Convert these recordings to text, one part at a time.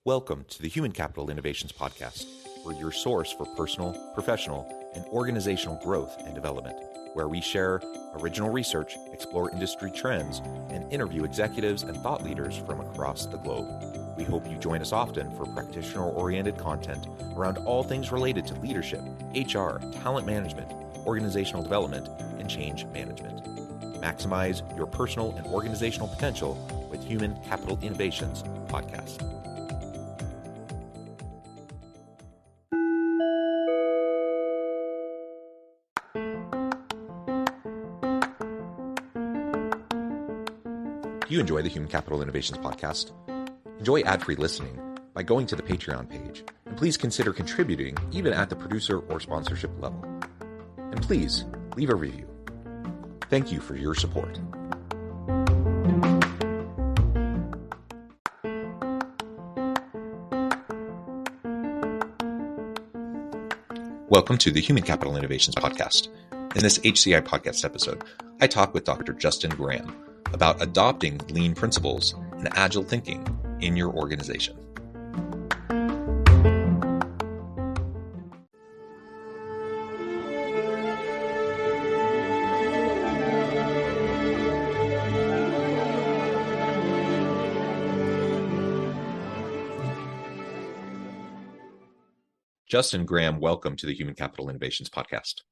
Welcome to the Human Capital Innovations Podcast. We're your source for personal, professional, and organizational growth and development, where we share original research, explore industry trends, and interview executives and thought leaders from across the globe. We hope you join us often for practitioner-oriented content around all things related to leadership, HR, talent management, organizational development, and change management. Maximize your personal and organizational potential with Human Capital Innovations Podcast. Do you enjoy the Human Capital Innovations Podcast? Enjoy ad-free listening by going to the Patreon page, and please consider contributing even at the producer or sponsorship level. And please leave a review. Thank you for your support. Welcome to the Human Capital Innovations Podcast. In this HCI Podcast episode, I talk with Dr. Justin Graham about adopting lean principles and agile thinking in your organization. Justin Graham, welcome to the Human Capital Innovations Podcast.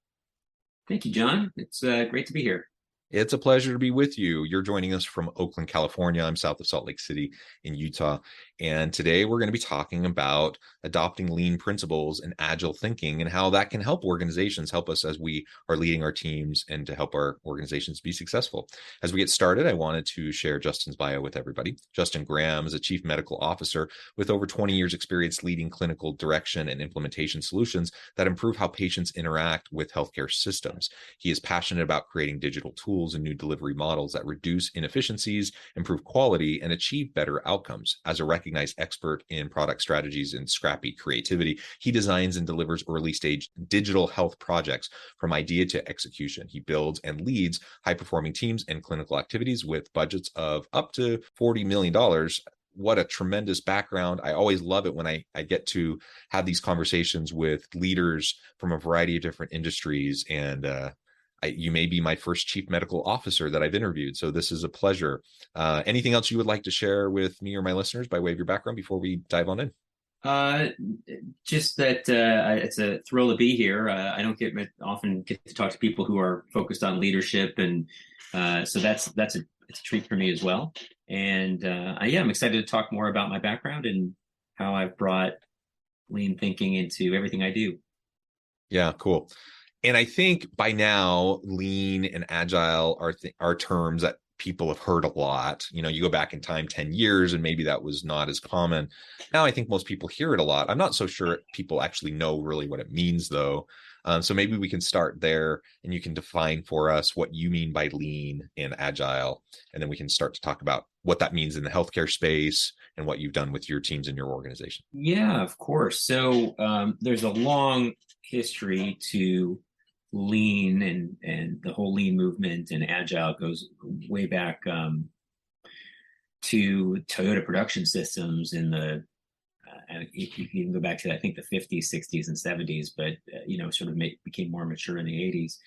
Thank you, John. It's great to be here. It's a pleasure to be with you. You're joining us from Oakland, California. I'm south of Salt Lake City in Utah. And today we're going to be talking about adopting lean principles and agile thinking and how that can help organizations, help us as we are leading our teams and to help our organizations be successful. As we get started, I wanted to share Justin's bio with everybody. Justin Graham is a chief medical officer with over 20 years experience leading clinical direction and implementation solutions that improve how patients interact with healthcare systems. He is passionate about creating digital tools and new delivery models that reduce inefficiencies, improve quality, and achieve better outcomes. As a recognized expert in product strategies and scrappy creativity, he designs and delivers early-stage digital health projects from idea to execution. He builds and leads high-performing teams and clinical activities with budgets of up to $40 million. What a tremendous background. I always love it when I get to have these conversations with leaders from a variety of different industries, and you may be my first chief medical officer that I've interviewed, so this is a pleasure. Anything else you would like to share with me or my listeners by way of your background before we dive on in? Just that it's a thrill to be here. I don't often get to talk to people who are focused on leadership, and so it's a treat for me as well. And I'm excited to talk more about my background and how I've brought lean thinking into everything I do. Yeah, cool. And I think by now, lean and agile are terms that people have heard a lot. You know, you go back in time 10 years and maybe that was not as common. Now I think most people hear it a lot. I'm not so sure people actually know really what it means, though. So maybe we can start there and you can define for us what you mean by lean and agile. And then we can start to talk about what that means in the healthcare space and what you've done with your teams and your organization. Yeah, of course. So there's a long history to lean and the whole lean movement, and agile goes way back to Toyota production systems in the you can go back to I think the 50s, 60s, and 70s, but sort of became more mature in the 80s.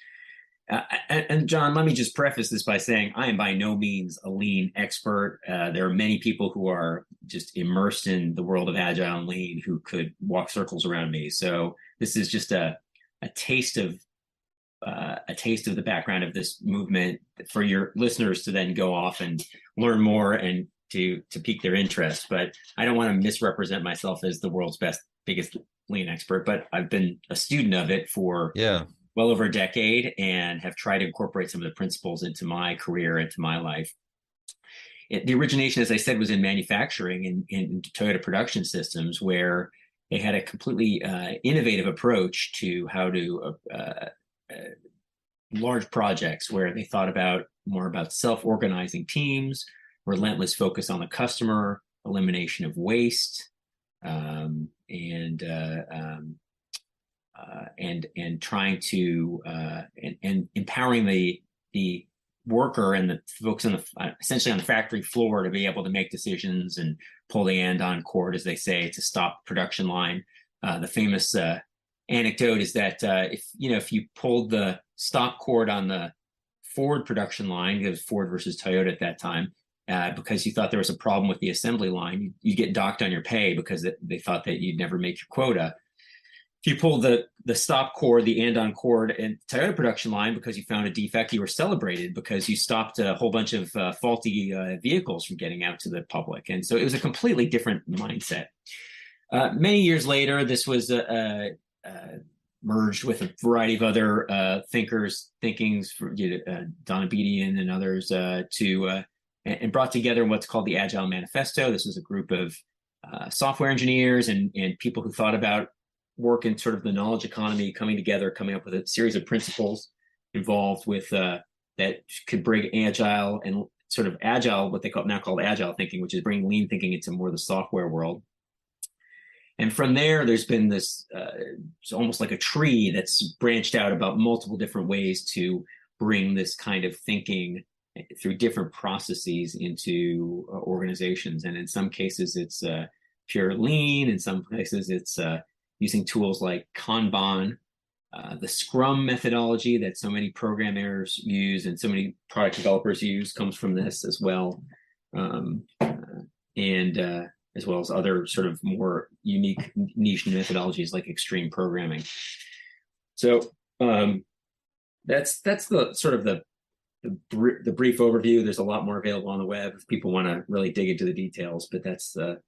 And John, let me just preface this by saying I am by no means a lean expert. There are many people who are just immersed in the world of agile and lean who could walk circles around me. So this is just a taste of the background of this movement for your listeners to then go off and learn more and to pique their interest. But I don't want to misrepresent myself as the world's biggest lean expert, but I've been a student of it for well over a decade and have tried to incorporate some of the principles into my career, into my life. The origination, as I said, was in manufacturing in Toyota production systems, where they had a completely innovative approach to how to large projects, where they thought more about self-organizing teams, relentless focus on the customer, elimination of waste, and trying to and empowering the worker and the folks essentially on the factory floor to be able to make decisions and pull the andon cord, as they say, to stop production line. The famous anecdote is that if you pulled the stop cord on the Ford production line, it was Ford versus Toyota at that time, because you thought there was a problem with the assembly line, you get docked on your pay because they thought that you'd never make your quota. If you pulled the stop cord, the andon cord, and Toyota production line because you found a defect, you were celebrated because you stopped a whole bunch of faulty vehicles from getting out to the public. And so it was a completely different mindset. Many years later, this was merged with a variety of other thinkings, for Donna Bedian and others, and brought together what's called the Agile Manifesto. This was a group of software engineers and people who thought about work in sort of the knowledge economy, coming together, coming up with a series of principles involved with that could bring agile and sort of agile, what they now call agile thinking, which is bringing lean thinking into more of the software world. And from there, there's been this, it's almost like a tree that's branched out about multiple different ways to bring this kind of thinking through different processes into organizations. And in some cases, it's pure lean. In some places, it's using tools like Kanban, the Scrum methodology that so many programmers use and so many product developers use comes from this as well. And as well as other sort of more unique niche methodologies like extreme programming. So that's the sort of the brief overview. There's a lot more available on the web if people want to really dig into the details, but that's the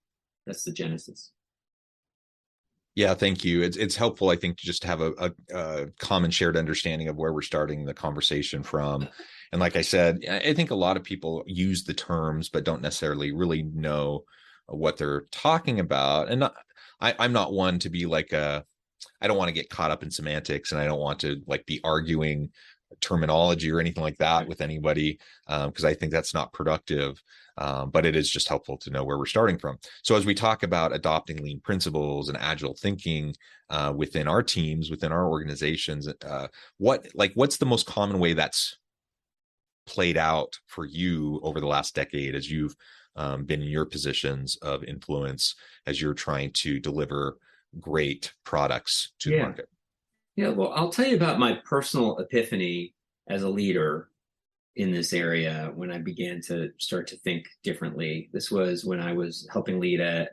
genesis. Yeah, thank you. It's helpful, I think, to just have a common shared understanding of where we're starting the conversation from. And like I said, I think a lot of people use the terms, but don't necessarily really know what they're talking about. And I'm not one to be like I don't want to get caught up in semantics, and I don't want to like be arguing terminology or anything like that with anybody, because I think that's not productive. But it is just helpful to know where we're starting from. So as we talk about adopting lean principles and agile thinking within our teams, within our organizations, what's the most common way that's played out for you over the last decade as you've been in your positions of influence, as you're trying to deliver great products to the market? Yeah, well, I'll tell you about my personal epiphany as a leader in this area when I began to start to think differently. This was when I was helping lead a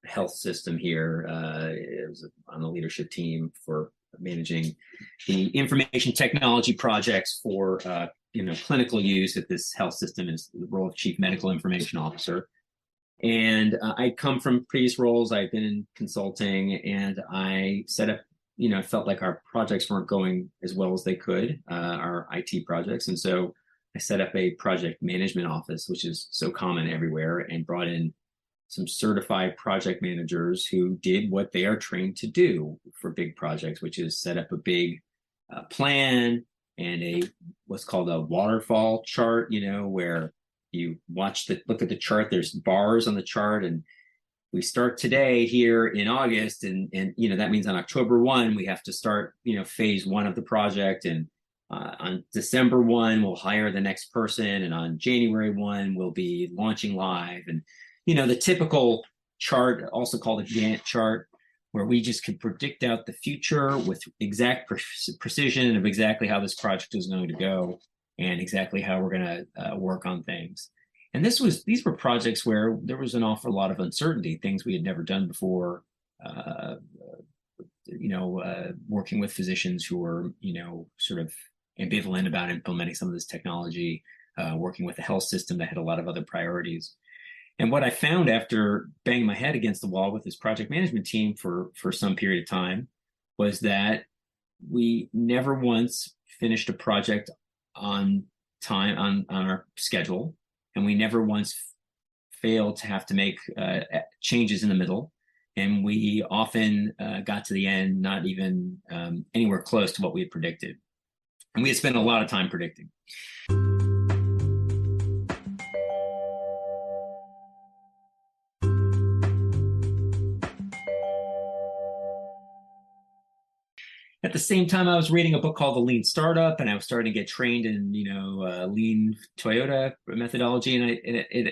health system here. It was on the leadership team for managing the information technology projects for clinical use at this health system, is the role of chief medical information officer. And I come from previous roles. I've been in consulting, and I set up, I felt like our projects weren't going as well as they could, our IT projects. And so I set up a project management office, which is so common everywhere, and brought in some certified project managers who did what they are trained to do for big projects, which is set up a big plan and what's called a waterfall chart, where you look at the chart, there's bars on the chart, and we start today here in August, and that means on October 1, we have to start, phase 1 of the project. And on December 1, we'll hire the next person. And on January 1, we'll be launching live. And, the typical chart, also called a Gantt chart, where we just can predict out the future with exact precision of exactly how this project is going to go and exactly how we're going to work on things. And these were projects where there was an awful lot of uncertainty, things we had never done before, working with physicians who were, sort of ambivalent about implementing some of this technology, working with a health system that had a lot of other priorities. And what I found after banging my head against the wall with this project management team for some period of time was that we never once finished a project on time, on our schedule. And we never once failed to have to make changes in the middle. And we often got to the end not even anywhere close to what we had predicted. And we had spent a lot of time predicting. At the same time, I was reading a book called The Lean Startup, and I was starting to get trained in, Lean Toyota methodology. And I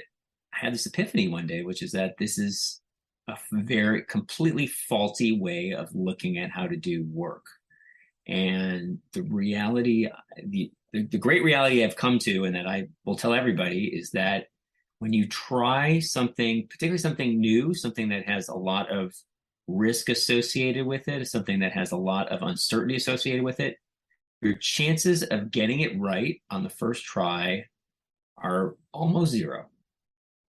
had this epiphany one day, which is that this is a very completely faulty way of looking at how to do work. And the reality, the great reality I've come to, and that I will tell everybody, is that when you try something, particularly something new, something that has a lot of risk associated with it, something that has a lot of uncertainty associated with it, your chances of getting it right on the first try are almost zero,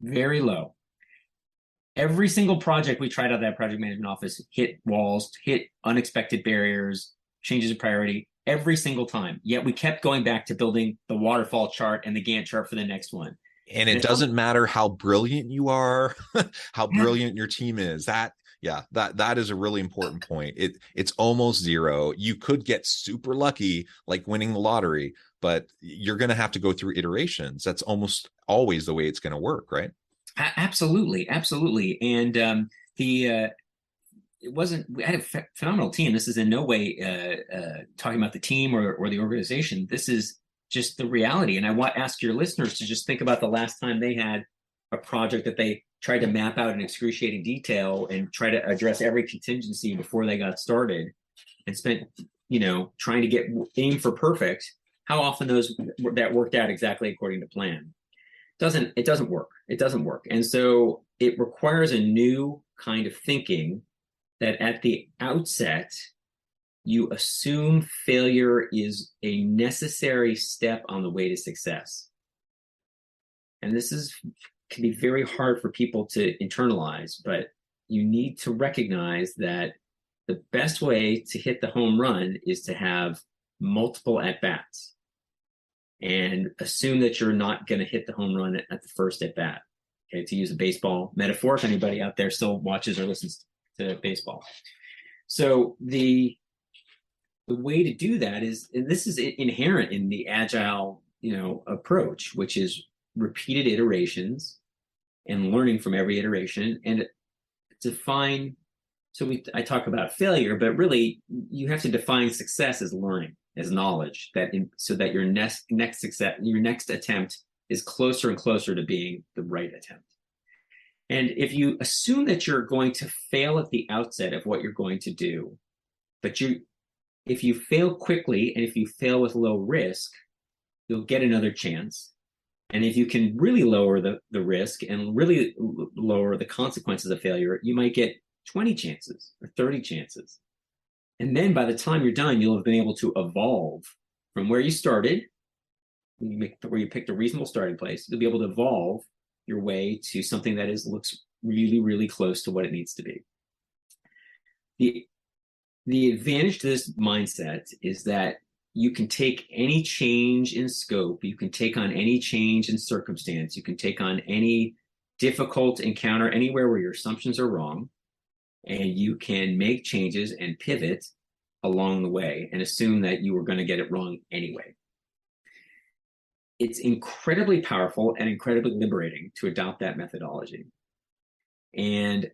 very low. Every single project we tried out of that project management office hit walls, hit unexpected barriers, changes of priority every single time. Yet we kept going back to building the waterfall chart and the Gantt chart for the next one. And it doesn't matter how brilliant you are, how brilliant your team is. That is a really important point. It's almost zero. You could get super lucky, like winning the lottery, but you're going to have to go through iterations. That's almost always the way it's going to work, right? Absolutely. And it wasn't, we had a phenomenal team. This is in no way talking about the team or the organization. This is just the reality. And I want to ask your listeners to just think about the last time they had a project that they tried to map out in excruciating detail and try to address every contingency before they got started, and spent, trying to aim for perfect. How often that worked out exactly according to plan? It doesn't work. And so it requires a new kind of thinking, that at the outset, you assume failure is a necessary step on the way to success. And this can be very hard for people to internalize, but you need to recognize that the best way to hit the home run is to have multiple at-bats, and assume that you're not going to hit the home run at the first at-bat. Okay, to use a baseball metaphor, if anybody out there still watches or listens to baseball. So the way to do that is, and this is inherent in the Agile, approach, which is repeated iterations and learning from every iteration, and define. So I talk about failure, but really you have to define success as learning, as knowledge, so that your next attempt is closer and closer to being the right attempt. And if you assume that you're going to fail at the outset of what you're going to do, but if you fail quickly and if you fail with low risk, you'll get another chance. And if you can really lower the risk and really lower the consequences of failure, you might get 20 chances or 30 chances. And then by the time you're done, you'll have been able to evolve from where you started, where you picked a reasonable starting place. You'll be able to evolve your way to something that looks really, really close to what it needs to be. The advantage to this mindset is that you can take any change in scope, you can take on any change in circumstance, you can take on any difficult encounter anywhere where your assumptions are wrong, and you can make changes and pivot along the way and assume that you were going to get it wrong anyway. It's incredibly powerful and incredibly liberating to adopt that methodology. And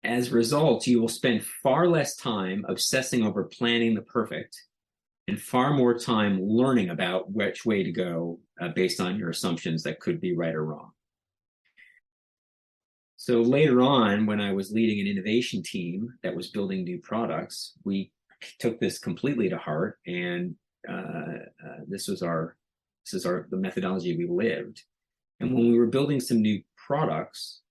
as a result, you will spend far less time obsessing over planning the perfect and far more time learning about which way to go based on your assumptions that could be right or wrong. So later on, when I was leading an innovation team that was building new products, we took this completely to heart, and this is the methodology we lived. And when we were building some new products,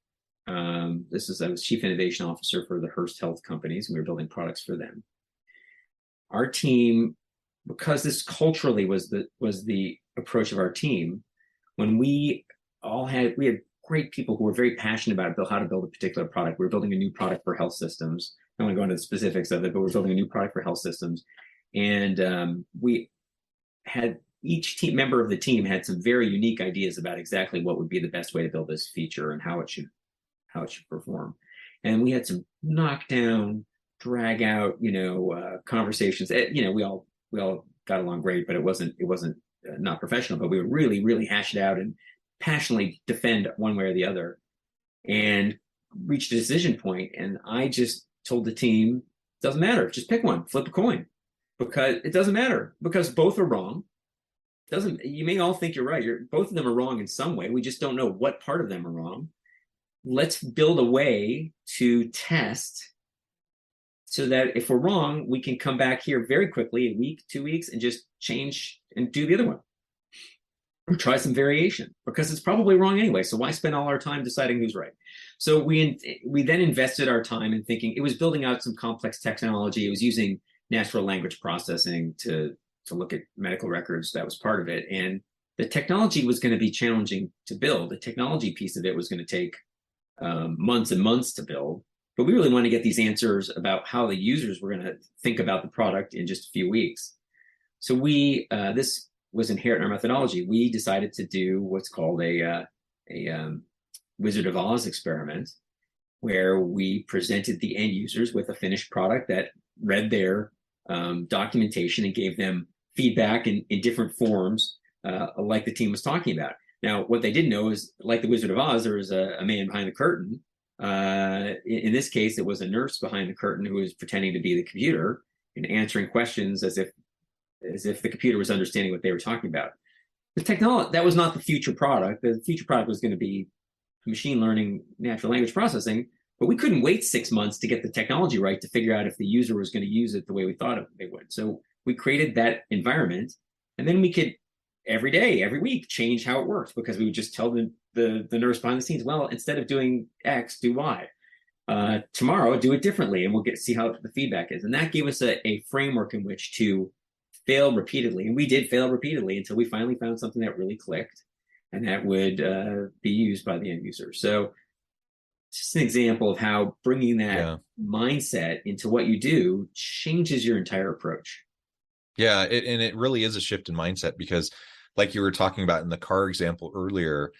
I was chief innovation officer for the Hearst Health companies, and we were building products for them. Our team, because this culturally was the approach of our team, when we had great people who were very passionate about how to build a particular product. We were building a new product for health systems. I don't want to go into the specifics of it, but we're building a new product for health systems. And we had, each member of the team had some very unique ideas about exactly what would be the best way to build this feature and how it should perform. And we had some knockdown, drag out, conversations. We all got along great, but it wasn't not professional, but we would really, really hash it out and passionately defend one way or the other, and reached a decision point. And I just told the team, doesn't matter, just pick one, flip a coin. because it doesn't matter, because both are wrong. Doesn't You may all think you're right. Both of them are wrong in some way. We just don't know what part of them are wrong. Let's build a way to test so that if we're wrong, we can come back here very quickly, a week, 2 weeks, and just change and do the other one. Or try some variation, because it's probably wrong anyway. So why spend all our time deciding who's right? So we then invested our time in thinking. It was building out some complex technology. It was using natural language processing to look at medical records. That was part of it. And the technology was going to be challenging to build. The technology piece of it was going to take months and months to build. But we really want to get these answers about how the users were going to think about the product in just a few weeks. So this was inherent in our methodology. We decided to do what's called a Wizard of Oz experiment, where we presented the end users with a finished product that read their documentation and gave them feedback in different forms, like the team was talking about. Now, what they didn't know is, like the Wizard of Oz, there was a man behind the curtain. In this case, it was a nurse behind the curtain who was pretending to be the computer and answering questions as if the computer was understanding what they were talking about. The technology, that was not the future product. The future product was going to be machine learning, natural language processing, but we couldn't wait 6 months to get the technology right to figure out if the user was going to use it the way we thought they would. So we created that environment, and then we could every day, every week, change how it worked, because we would just tell the nurse behind the scenes, well, instead of doing X, do Y. Tomorrow, do it differently, and we'll see how the feedback is. And that gave us a framework in which to fail repeatedly. And we did fail repeatedly until we finally found something that really clicked and that would be used by the end user. So it's just an example of how bringing that mindset into what you do changes your entire approach. Yeah, and it really is a shift in mindset, because like you were talking about in the car example earlier,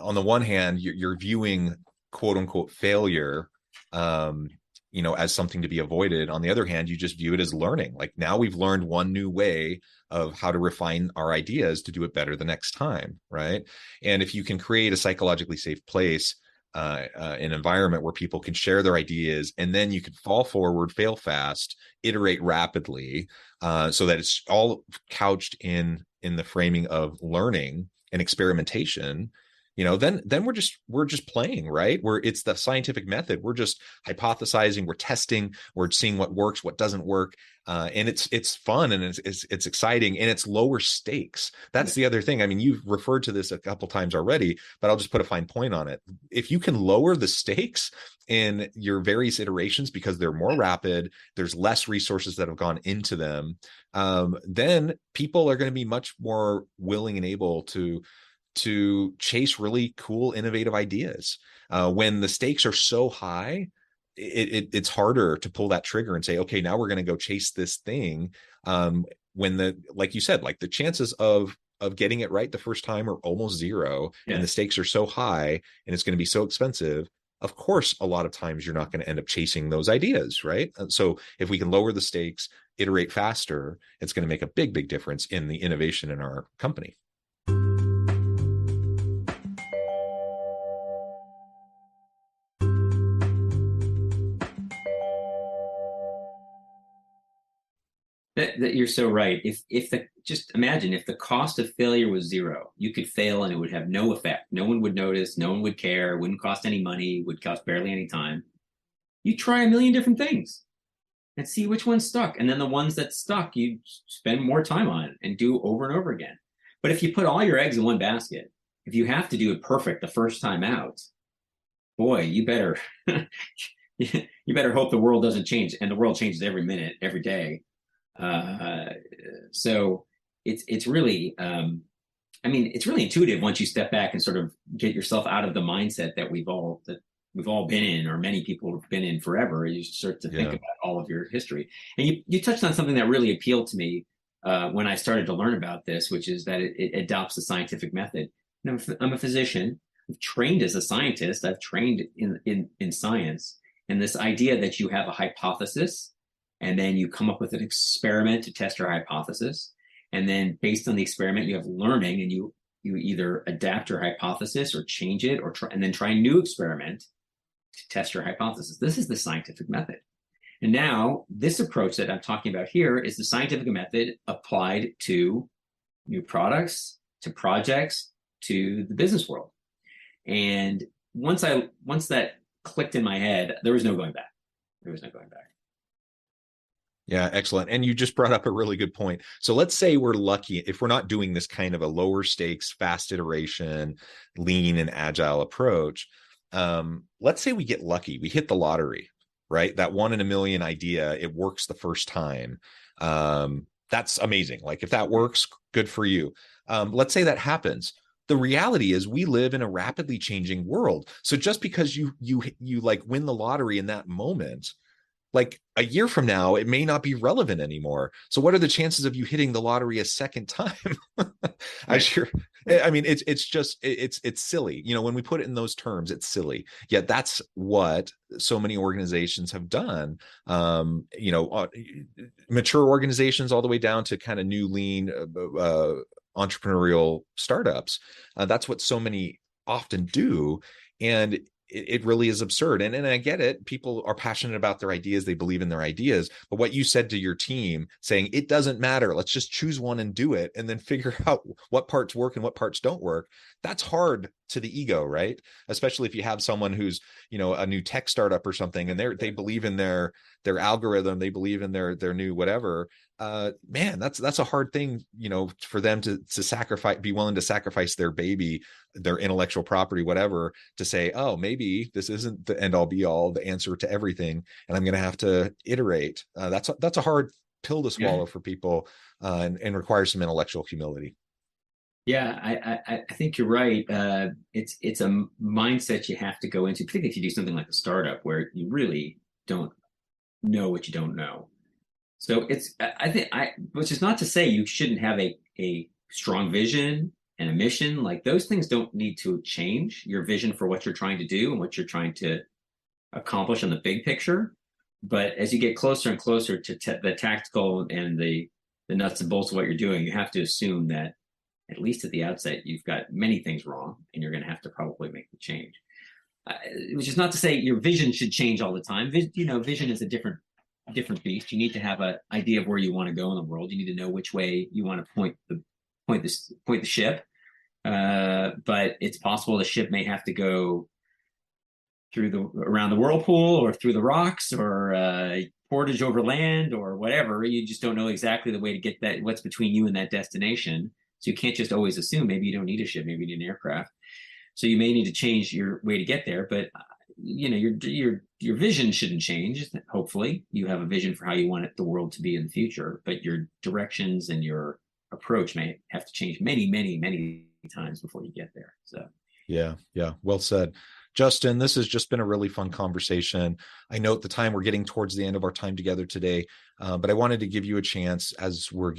on the one hand, you're viewing quote unquote failure as something to be avoided. On the other hand, you just view it as learning. Like, now we've learned one new way of how to refine our ideas to do it better the next time, right? And if you can create a psychologically safe place, an environment where people can share their ideas, and then you can fall forward, fail fast, iterate rapidly, so that it's all couched in the framing of learning and experimentation, then we're just playing, right? It's the scientific method. We're just hypothesizing, we're testing, we're seeing what works, what doesn't work. And it's fun, and it's exciting, and it's lower stakes. That's the other thing. I mean, you've referred to this a couple times already, but I'll just put a fine point on it. If you can lower the stakes in your various iterations because they're more rapid, there's less resources that have gone into them, then people are going to be much more willing and able to chase really cool, innovative ideas. When the stakes are so high, it's harder to pull that trigger and say, okay, now we're going to go chase this thing. When like you said, like the chances of getting it right the first time are almost zero, and the stakes are so high, and it's going to be so expensive. Of course, a lot of times you're not going to end up chasing those ideas, right? So if we can lower the stakes, iterate faster, it's going to make a big, big difference in the innovation in our company. That you're so right. Just imagine if the cost of failure was zero, you could fail and it would have no effect. No one would notice, no one would care, wouldn't cost any money, would cost barely any time. You try a million different things and see which ones stuck. And then the ones that stuck, you spend more time on it and do over and over again. But if you put all your eggs in one basket, if you have to do it perfect the first time out, boy, you better you better hope the world doesn't change. And the world changes every minute, every day. So it's really, it's really intuitive once you step back and sort of get yourself out of the mindset that we've all been in, or many people have been in forever. You start to think about all of your history, and you touched on something that really appealed to me when I started to learn about this, which is that it adopts the scientific method. I'm a physician. I've trained as a scientist. I've trained in science, and this idea that you have a hypothesis, and then you come up with an experiment to test your hypothesis. And then based on the experiment, you have learning, and you either adapt your hypothesis or change it, and then try a new experiment to test your hypothesis. This is the scientific method. And now this approach that I'm talking about here is the scientific method applied to new products, to projects, to the business world. And once that clicked in my head, there was no going back. There was no going back. Yeah, excellent. And you just brought up a really good point. So let's say we're lucky if we're not doing this kind of a lower stakes, fast iteration, lean and agile approach. Let's say we get lucky, we hit the lottery, right? That 1 in a million idea, it works the first time. That's amazing. Like if that works, good for you. Let's say that happens. The reality is we live in a rapidly changing world. So just because you like win the lottery in that moment, like a year from now, it may not be relevant anymore. So what are the chances of you hitting the lottery a second time? I mean, it's silly. You know, when we put it in those terms, it's silly. Yet that's what so many organizations have done. Mature organizations all the way down to kind of new lean entrepreneurial startups. That's what so many often do. And it really is absurd. And I get it. People are passionate about their ideas. They believe in their ideas. But what you said to your team saying, it doesn't matter. Let's just choose one and do it. And then figure out what parts work and what parts don't work. That's hard to the ego, right? Especially if you have someone who's, a new tech startup or something, and they believe in their algorithm. They believe in their new whatever. Man, that's a hard thing, for them to sacrifice, be willing to sacrifice their baby, their intellectual property, whatever, to say, oh, maybe this isn't the end all be all, the answer to everything, and I'm going to have to iterate. That's a hard pill to swallow for people, and requires some intellectual humility. Yeah, I think you're right. It's a mindset you have to go into, particularly if you do something like a startup where you really don't know what you don't know. So which is not to say you shouldn't have a strong vision and a mission. Like those things don't need to change your vision for what you're trying to do and what you're trying to accomplish in the big picture. But as you get closer and closer to the tactical and the nuts and bolts of what you're doing, you have to assume that at least at the outset, you've got many things wrong and you're going to have to probably make the change. Which is not to say your vision should change all the time. Vision is a different beast. You need to have an idea of where you want to go in the world. You need to know which way you want to point the ship. But it's possible the ship may have to go around the whirlpool or through the rocks or portage over land or whatever. You just don't know exactly the way to get that, what's between you and that destination. So you can't just always assume maybe you don't need a ship, maybe you need an aircraft. So you may need to change your way to get there, but your vision shouldn't change. Hopefully you have a vision for how you want the world to be in the future, but your directions and your approach may have to change many, many, many times before you get there. So yeah, well said. Justin, this has just been a really fun conversation. I know at the time we're getting towards the end of our time together today, but I wanted to give you a chance as we're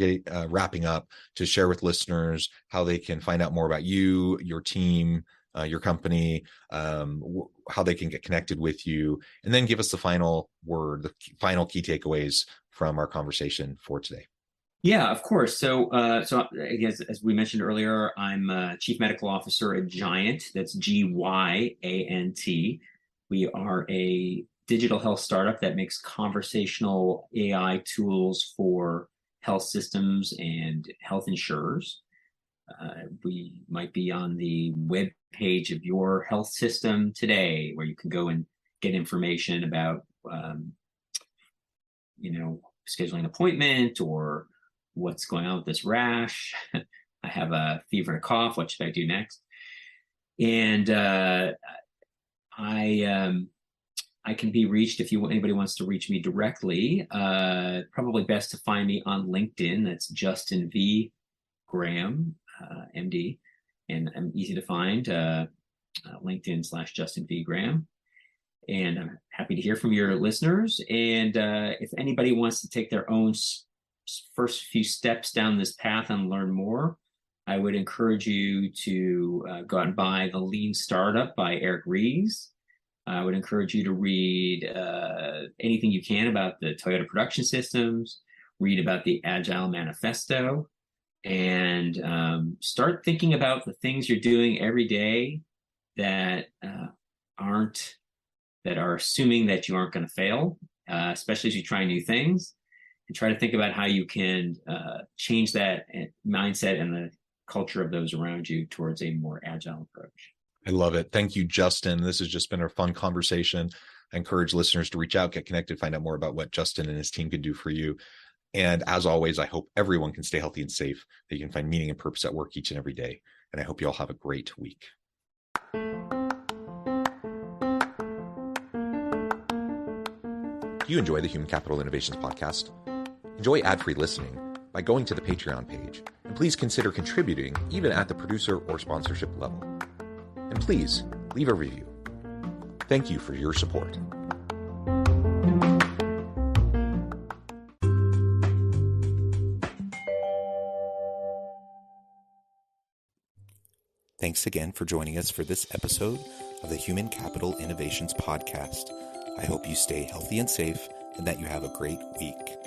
wrapping up to share with listeners how they can find out more about you, your team, your company, how they can get connected with you, and then give us the final word, the final key takeaways from our conversation for today. Yeah, of course. So I guess, as we mentioned earlier, I'm Chief Medical Officer at Gyant. That's GYANT. We are a digital health startup that makes conversational AI tools for health systems and health insurers. We might be on the web page of your health system today, where you can go and get information about, scheduling an appointment or what's going on with this rash. I have a fever and a cough. What should I do next? And I can be reached if anybody wants to reach me directly. Probably best to find me on LinkedIn. That's Justin V. Graham, MD, and I'm easy to find. LinkedIn/Justin V. Graham. And I'm happy to hear from your listeners. And if anybody wants to take their own first few steps down this path and learn more, I would encourage you to go out and buy The Lean Startup by Eric Ries. I would encourage you to read anything you can about the Toyota production systems, read about the Agile Manifesto, and start thinking about the things you're doing every day that are assuming that you aren't going to fail. especially as you try new things, and try to think about how you can change that mindset and the culture of those around you towards a more agile approach. I love it. Thank you, Justin. This has just been a fun conversation. I encourage listeners to reach out, get connected, find out more about what Justin and his team can do for you. And as always, I hope everyone can stay healthy and safe, that you can find meaning and purpose at work each and every day. And I hope you all have a great week. Do you enjoy the Human Capital Innovations podcast? Enjoy ad-free listening by going to the Patreon page. And please consider contributing even at the producer or sponsorship level. And please leave a review. Thank you for your support. Thanks again for joining us for this episode of the Human Capital Innovations podcast. I hope you stay healthy and safe and that you have a great week.